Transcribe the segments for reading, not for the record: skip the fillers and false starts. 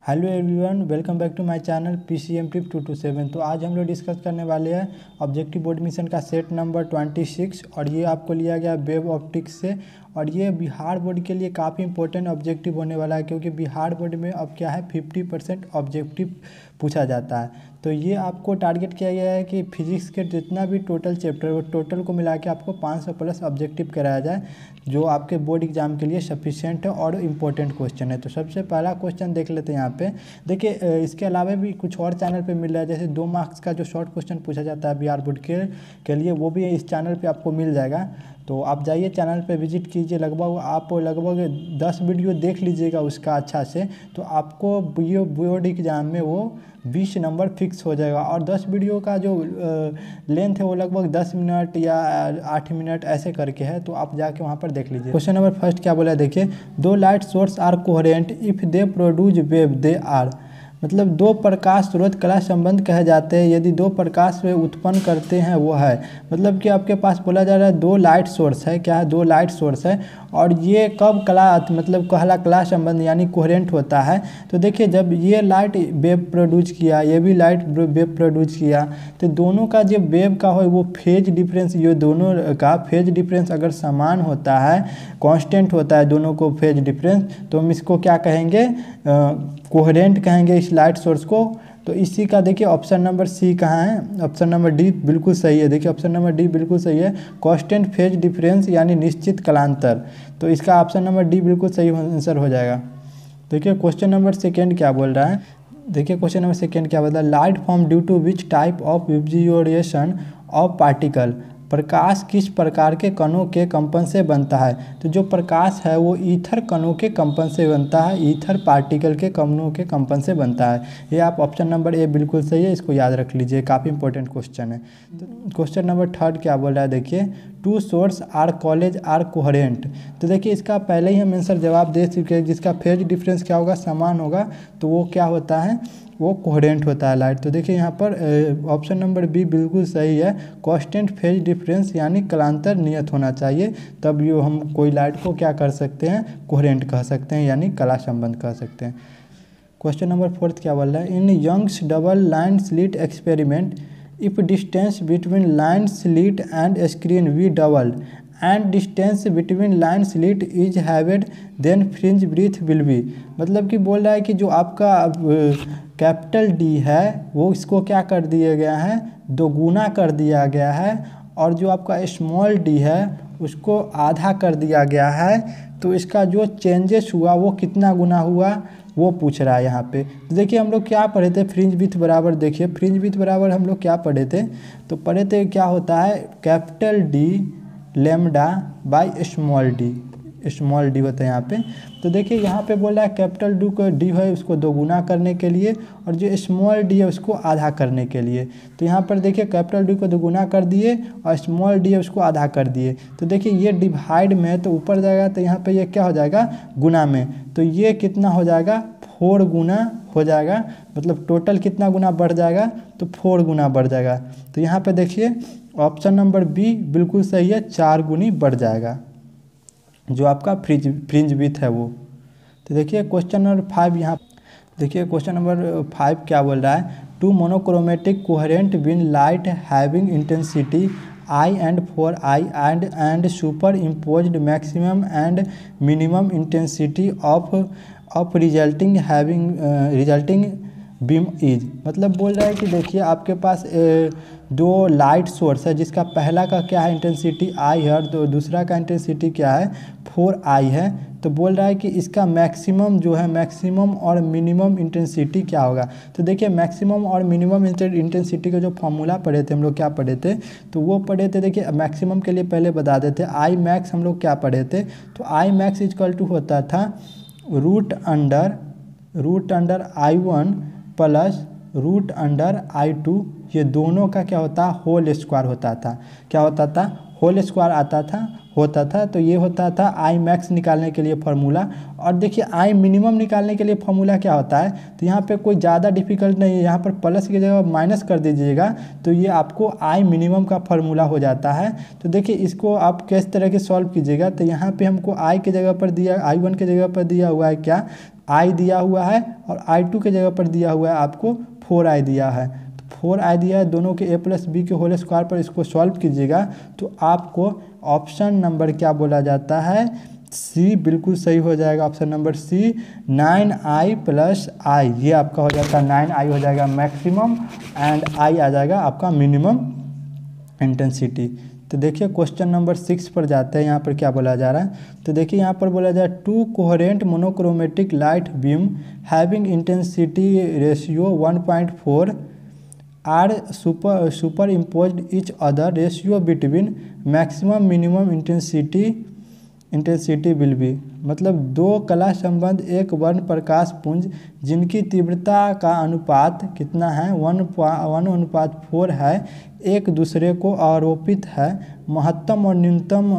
Hello everyone, welcome back to my channel PCM trip 227। तो आज हम लोग डिस्कस करने वाले हैं ऑब्जेक्टिव बोर्ड मिशन का सेट नंबर 26 और ये आपको लिया गया वेब ऑप्टिक्स से। और ये बिहार बोर्ड के लिए काफ़ी इंपॉर्टेंट ऑब्जेक्टिव होने वाला है, क्योंकि बिहार बोर्ड में अब क्या है 50% ऑब्जेक्टिव पूछा जाता है। तो ये आपको टारगेट किया गया है कि फिजिक्स के जितना भी टोटल चैप्टर वो टोटल को मिला के आपको 500 प्लस ऑब्जेक्टिव कराया जाए, जो आपके बोर्ड एग्जाम के लिए सफिशिएंट है और इम्पोर्टेंट क्वेश्चन है। तो सबसे पहला क्वेश्चन देख लेते हैं यहाँ पे। देखिए, इसके अलावा भी कुछ और चैनल पे मिल रहा है, जैसे 2 मार्क्स का जो शॉर्ट क्वेश्चन पूछा जाता है बिहार बोर्ड के लिए, वो भी इस चैनल पे आपको मिल जाएगा। तो आप जाइए चैनल पे विजिट कीजिए, लगभग 10 वीडियो देख लीजिएगा उसका अच्छा से, तो आपको बोर्ड एग्जाम में वो 20 नंबर फिक्स हो जाएगा। और 10 वीडियो का जो लेंथ है वो लगभग 10 मिनट या 8 मिनट ऐसे करके है, तो आप जाके वहाँ पर देख लीजिए। क्वेश्चन नंबर फर्स्ट क्या बोला है, देखिए, 2 light source are coherent if they produce wave they are. मतलब 2 प्रकाश स्रोत कला संबंध कहे जाते हैं यदि 2 प्रकाश वे उत्पन्न करते हैं वो है। मतलब कि आपके पास बोला जा रहा है 2 लाइट सोर्स है, क्या है 2 लाइट सोर्स है, और ये कब कला संबंध यानी कोहेरेंट होता है। तो देखिए, जब ये लाइट वेव प्रोड्यूस किया, ये भी लाइट वेव प्रोड्यूस किया, तो दोनों का जो वेव का हो वो फेज डिफरेंस, ये दोनों का फेज डिफरेंस अगर समान होता है, कांस्टेंट होता है दोनों को फेज डिफरेंस, तो हम इसको क्या कहेंगे, कोहेरेंट कहेंगे इस लाइट सोर्स को। तो इसी का देखिए ऑप्शन नंबर सी कहाँ है, ऑप्शन नंबर डी बिल्कुल सही है। देखिए ऑप्शन नंबर डी बिल्कुल सही है, कांस्टेंट फेज डिफरेंस यानी निश्चित कलांतर। तो इसका ऑप्शन नंबर डी बिल्कुल सही आंसर हो जाएगा। देखिए क्वेश्चन नंबर सेकेंड क्या बोल रहा है, देखिए क्वेश्चन नंबर सेकेंड क्या बोल रहा है, light form due to which type of vibration of particle. प्रकाश किस प्रकार के कणों के कंपन से बनता है। तो जो प्रकाश है वो ईथर कणों के कंपन से बनता है, ईथर पार्टिकल के कणों के कंपन से बनता है। ये आप ऑप्शन नंबर ए बिल्कुल सही है, इसको याद रख लीजिए, काफ़ी इंपॉर्टेंट क्वेश्चन है। तो क्वेश्चन नंबर थर्ड क्या बोल रहा है, देखिए, 2 source are called are coherent. तो देखिए इसका पहले ही हम आंसर जवाब दे चुके हैं, जिसका फेज डिफरेंस क्या होगा, समान होगा, तो वो क्या होता है, वो कोहेरेंट होता है लाइट। तो देखिए यहाँ पर ऑप्शन नंबर बी बिल्कुल सही है, कांस्टेंट फेज डिफरेंस यानी कलांतर नियत होना चाहिए, तब ये हम कोई लाइट को क्या कर सकते हैं, कोहेरेंट कह सकते हैं यानी कला संबंध कह सकते हैं। क्वेश्चन नंबर फोर्थ क्या बोल रहा है, in Young's double line slit experiment if distance between line slit and screen we double and distance between line slit is halved then fringe breadth will be. मतलब कि बोल रहा है कि जो आपका कैपिटल डी है वो इसको क्या कर दिया गया है, 2 गुना कर दिया गया है, और जो आपका स्मॉल डी है उसको आधा कर दिया गया है। तो इसका जो चेंजेस हुआ वो कितना गुना हुआ वो पूछ रहा है यहाँ पे। तो देखिए हम लोग क्या पढ़े थे, फ्रिंज विथ बराबर, देखिए फ्रिंज विथ बराबर हम लोग क्या पढ़े थे, तो पढ़े थे क्या होता है, capital D lambda by small D होता है यहाँ पे। तो देखिए यहाँ पे बोला है कैपिटल डी है उसको 2 गुना करने के लिए, और जो स्मॉल डी है उसको आधा करने के लिए। तो यहाँ पर देखिए कैपिटल डी को 2 गुना कर दिए और स्मॉल डी है उसको आधा कर दिए। तो देखिए ये डिवाइड में है तो ऊपर जाएगा, तो यहाँ पे ये क्या हो जाएगा, गुना में, तो ये कितना हो जाएगा, 4 गुना हो जाएगा। मतलब टोटल कितना गुना बढ़ जाएगा, तो 4 गुना बढ़ जाएगा। तो यहाँ पे देखिए ऑप्शन नंबर बी बिल्कुल सही है, 4 गुनी बढ़ जाएगा जो आपका फ्रिंज विथ है वो। तो देखिए क्वेश्चन नंबर 5 यहाँ, देखिए क्वेश्चन नंबर 5 क्या बोल रहा है, 2 monochromatic coherent beam light having intensity I and 4I and super imposed maximum and minimum intensity of resulting beam is. मतलब बोल रहा है कि देखिए आपके पास 2 लाइट सोर्स है, जिसका पहला का क्या है, इंटेंसिटी I है, और दूसरा का इंटेंसिटी क्या है, 4I है। तो बोल रहा है कि इसका मैक्सिमम जो है, मैक्सिमम और मिनिमम इंटेंसिटी क्या होगा। तो देखिए मैक्सिमम और मिनिमम इंटेंसिटी का जो फॉर्मूला पढ़े थे हम लोग, क्या पढ़े थे, तो वो पढ़े थे, देखिए मैक्सिमम के लिए पहले बता देते, आई मैक्स हम लोग क्या पढ़े थे, तो आई मैक्स इक्वल टू होता था root under I1 plus root under I2, ये दोनों का क्या होता है, होल स्क्वायर होता था। क्या होता था, होल स्क्वायर होता था। तो ये होता था आई मैक्स निकालने के लिए फार्मूला। और देखिए आई मिनिमम निकालने के लिए फार्मूला क्या होता है, तो यहाँ पे कोई ज़्यादा डिफिकल्ट नहीं है, यहाँ पर प्लस की जगह माइनस कर दीजिएगा, तो ये आपको आई मिनिमम का फार्मूला हो जाता है। तो देखिए इसको आप किस तरह के सॉल्व कीजिएगा, तो यहाँ पे हमको आई की जगह पर दिया, I1 की जगह पर दिया हुआ है क्या, आई दिया हुआ है और I2 के जगह पर दिया हुआ है आपको 4i दिया है। तो 4i दिया है, दोनों के a+b के होल स्क्वायर पर इसको सॉल्व कीजिएगा तो आपको ऑप्शन नंबर क्या बोला जाता है, सी बिल्कुल सही हो जाएगा। Option number C 9i + i, ये आपका हो जाता है 9i हो जाएगा मैक्सिमम एंड i आ जाएगा आपका मिनिमम इंटेंसिटी। तो देखिए क्वेश्चन नंबर 6 पर जाते हैं। यहाँ पर क्या बोला जा रहा है, तो देखिए यहाँ पर बोला जा रहा है 2 coherent monochromatic light beam having intensity ratio 1.4 are superimposed each other, ratio between maximum minimum intensity will be. मतलब दो कला संबंध एक वर्ण प्रकाश पुंज जिनकी तीव्रता का अनुपात कितना है 1:4 है, एक दूसरे को आरोपित है, महत्तम और न्यूनतम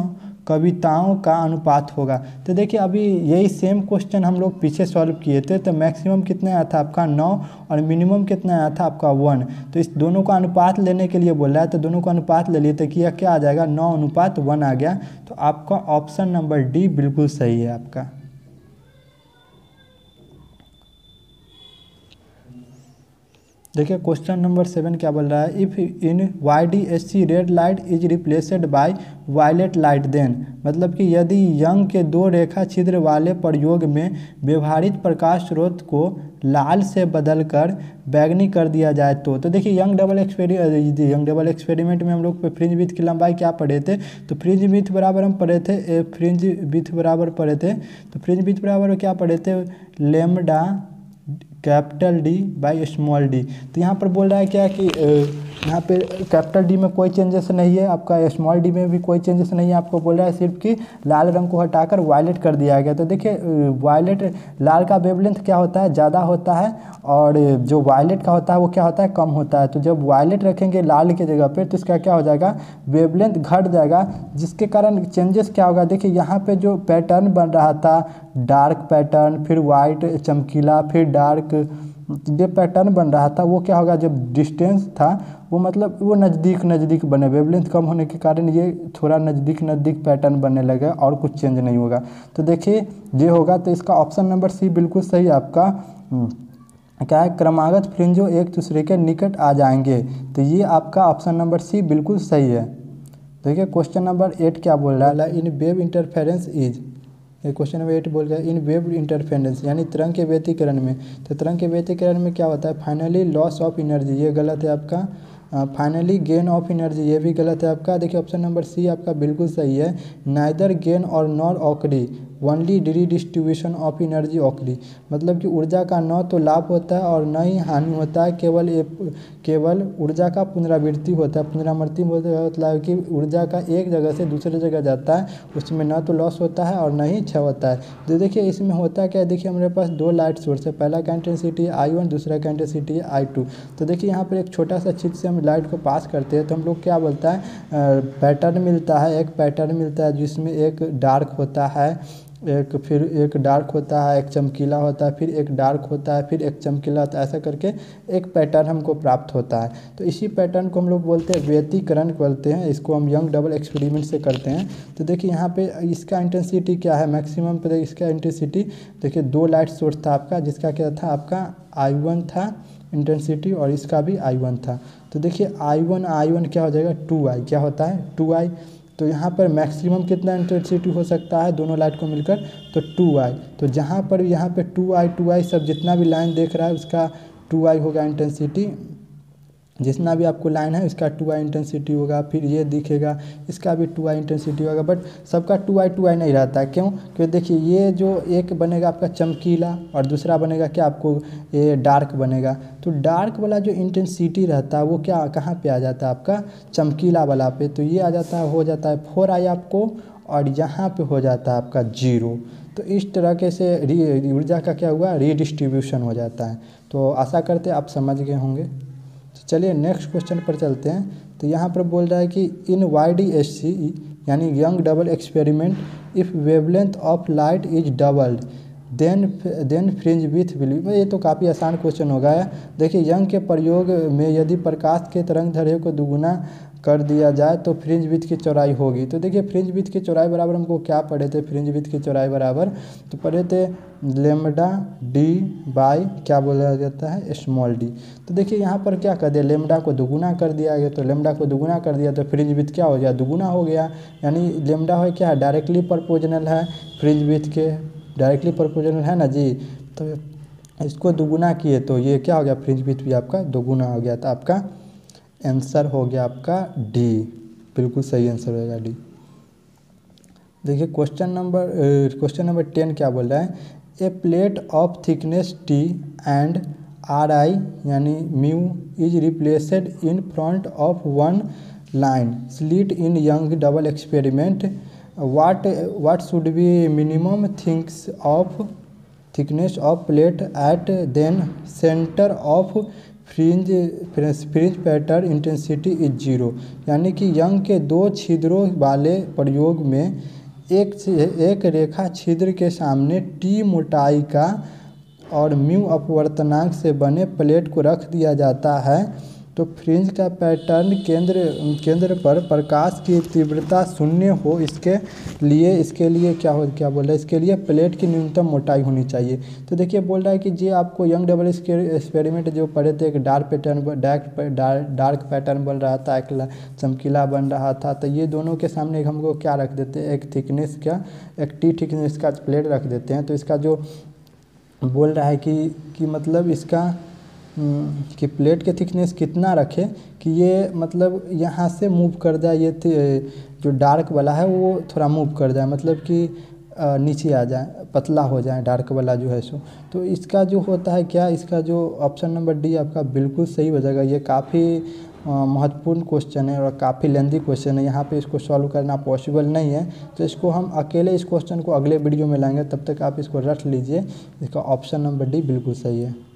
कविताओं का अनुपात होगा। तो देखिए अभी यही सेम क्वेश्चन हम लोग पीछे सॉल्व किए थे। तो मैक्सिमम कितना आया था आपका 9 और मिनिमम कितना आया था आपका 1। तो इस दोनों का अनुपात लेने के लिए बोल रहा है, तो दोनों का अनुपात ले लिए तो क्या आ जाएगा 9:1 आ गया। तो आपका ऑप्शन नंबर डी बिल्कुल सही है आपका। देखिए क्वेश्चन नंबर 7 क्या बोल रहा है, if in YDSC red light is replaced by violet light then, मतलब कि यदि यंग के 2 रेखा छिद्र वाले प्रयोग में व्यवहारित प्रकाश स्रोत को लाल से बदलकर बैगनी कर दिया जाए तो देखिए यंग डबल एक्सपेरिमेंट में हम लोग फ्रिंज विड्थ की लंबाई क्या पढ़े थे, तो फ्रिंज विड्थ बराबर हम पढ़े थे फ्रिंज विड्थ बराबर पढ़े थे, तो फ्रिंज विड्थ बराबर क्या पढ़े थे lambda capital D by small d। तो यहाँ पर बोल रहा है क्या कि यहाँ पे कैपिटल D में कोई चेंजेस नहीं है, आपका स्मॉल d में भी कोई चेंजेस नहीं है। आपको बोल रहा है सिर्फ कि लाल रंग को हटाकर वायलेट कर दिया गया। तो देखिए वायलेट लाल का वेवलेंथ क्या होता है ज़्यादा होता है और जो वायलेट का होता है वो क्या होता है कम होता है। तो जब वायलेट रखेंगे लाल के जगह पर तो इसका क्या हो जाएगा वेवलेंथ घट जाएगा, जिसके कारण चेंजेस क्या होगा। देखिए यहाँ पर जो पैटर्न बन रहा था डार्क पैटर्न, फिर वाइट चमकीला, फिर डार्क, जो पैटर्न बन रहा था वो क्या होगा जब डिस्टेंस था वो मतलब वो नज़दीक बने, वेवलेंथ कम होने के कारण ये थोड़ा नज़दीक पैटर्न बनने लगा और कुछ चेंज नहीं होगा। तो देखिए ये होगा, तो इसका ऑप्शन नंबर सी बिल्कुल सही आपका क्या है, क्रमागत फ्रिंजों एक दूसरे के निकट आ जाएंगे। तो ये आपका ऑप्शन नंबर सी बिल्कुल सही है। देखिए क्वेश्चन नंबर 8 क्या बोल रहा है, in wave interference is, question number 8 बोल रहा है इन वेव इंटरफेरेंस यानी तरंग के व्यतिकरण में। तो तरंग के व्यतिकरण में क्या होता है फाइनली लॉस ऑफ एनर्जी, ये गलत है आपका। फाइनली गेन ऑफ एनर्जी, ये भी गलत है आपका। देखिए ऑप्शन नंबर सी आपका बिल्कुल सही है, नाइदर गेन और nor occur only distribution of energy occur, मतलब कि ऊर्जा का न तो लाभ होता है और न ही हानि होता है, केवल ऊर्जा का पुनरावृत्ति होता है। पुनरावृत्ति मतलब कि ऊर्जा का एक जगह से दूसरे जगह जाता है, उसमें न तो लॉस होता है और न ही क्षय होता है। तो देखिए इसमें होता क्या है, देखिए हमारे पास 2 लाइट सोर्स है, पहला का इंटेंसिटी है I1, दूसरा का इंटेंसिटी है I2। तो देखिए यहाँ पर एक छोटा सा छिद्र से हम लाइट को पास करते हैं तो हम लोग क्या बोलता है पैटर्न मिलता है, एक पैटर्न मिलता है जिसमें एक डार्क होता है, फिर एक डार्क होता है, एक चमकीला होता है, फिर एक डार्क होता है, फिर एक चमकीला होता है, ऐसा करके एक पैटर्न हमको प्राप्त होता है। तो इसी पैटर्न को हम लोग बोलते हैं व्यतिकरण बोलते हैं, इसको हम यंग डबल एक्सपेरिमेंट से करते हैं। तो देखिए यहाँ पे इसका इंटेंसिटी क्या है मैक्सिमम पे, इसका इंटेंसिटी देखिए 2 लाइट सोर्स था आपका, जिसका क्या था आपका I1 था इंटेंसिटी और इसका भी I1 था। तो देखिए I1 क्या हो जाएगा 2i, क्या होता है 2i। तो यहाँ पर मैक्सिमम कितना इंटेंसिटी हो सकता है दोनों लाइट को मिलकर, तो 2i। तो जहाँ पर यहाँ पे 2i सब जितना भी लाइन देख रहा है उसका 2i होगा इंटेंसिटी, जितना भी आपको लाइन है उसका 2i इंटेंसिटी होगा। फिर ये दिखेगा इसका भी 2i इंटेंसिटी होगा, बट सबका 2i नहीं रहता है। क्यों? क्योंकि देखिए ये जो एक बनेगा आपका चमकीला और दूसरा बनेगा क्या आपको ये डार्क बनेगा। तो डार्क वाला जो इंटेंसिटी रहता है वो क्या कहाँ पे आ जाता है आपका चमकीला वाला पे, तो ये आ जाता है हो जाता है 4i आपको, और यहाँ पे हो जाता है आपका 0। तो इस तरह से ऊर्जा का क्या हुआ रीडिस्ट्रीब्यूशन हो जाता है। तो आशा करते आप समझ गए होंगे। तो चलिए नेक्स्ट क्वेश्चन पर चलते हैं। तो यहाँ पर बोल रहा है कि इन YDSC यानी young double experiment if wavelength of light is doubled then fringe width will be. ये तो काफ़ी आसान क्वेश्चन हो गया। देखिए यंग के प्रयोग में यदि प्रकाश के तरंग दैर्घ्य को दुगुना कर दिया जाए तो फ्रिंज विड्थ की चौड़ाई होगी। तो देखिए फ्रिंज विड्थ की चौड़ाई बराबर हमको क्या पढ़े थे, फ्रिंज विड्थ की चौड़ाई बराबर तो पढ़े थे लेमडा डी बाई क्या बोला जाता है स्मॉल डी। तो देखिए यहाँ पर क्या कर दिया, लेमडा को दुगुना कर दिया गया, तो लेमडा को दुगुना कर दिया तो फ्रिंज विड्थ क्या हो गया, दुगुना हो गया। यानी लेमडा है क्या है, डायरेक्टली प्रोपोर्शनल है फ्रिंज विड्थ के, डायरेक्टली प्रोपोर्शनल है ना जी। तो इसको दुगुना किए तो ये क्या हो गया, फ्रिंज विड्थ भी आपका दोगुना हो गया। तो आपका आंसर हो गया आपका डी, बिल्कुल सही आंसर होगा डी। देखिए क्वेश्चन नंबर 10 क्या बोल रहा है, a plate of thickness t and R I यानी mu is replaced in front of one line slit in Young double experiment what should be minimum thickness of plate at then center of fringe pattern intensity is 0। यानी कि young के 2 छिद्रों वाले प्रयोग में एक रेखा छिद्र के सामने टी मोटाई का और म्यू अपवर्तनांक से बने प्लेट को रख दिया जाता है तो फ्रिंज का पैटर्न केंद्र पर प्रकाश की तीव्रता शून्य हो, इसके लिए क्या बोल रहा है, इसके लिए प्लेट की न्यूनतम मोटाई होनी चाहिए। तो देखिए बोल रहा है कि जी आपको यंग डबल एक्सपेरिमेंट जो पढ़े थे, एक डार्क पैटर्न बन रहा था, एक चमकीला बन रहा था। तो ये दोनों के सामने हमको क्या रख देते हैं, एक टी थिकनेस का प्लेट रख देते हैं। तो इसका जो बोल रहा है कि मतलब इसका कि प्लेट के थिकनेस कितना रखें कि ये मतलब यहाँ से मूव कर जाए, ये जो डार्क वाला है वो थोड़ा मूव कर जाए, मतलब कि नीचे आ जाए, पतला हो जाए डार्क वाला जो है सो। तो इसका जो होता है क्या, इसका जो ऑप्शन नंबर डी आपका बिल्कुल सही हो जाएगा। ये काफ़ी महत्वपूर्ण क्वेश्चन है और काफ़ी लेंदी क्वेश्चन है, यहाँ पे इसको सॉल्व करना पॉसिबल नहीं है। तो इसको हम अकेले इस क्वेश्चन को अगले वीडियो में लाएंगे, तब तक आप इसको रट लीजिए। इसका ऑप्शन नंबर डी बिल्कुल सही है।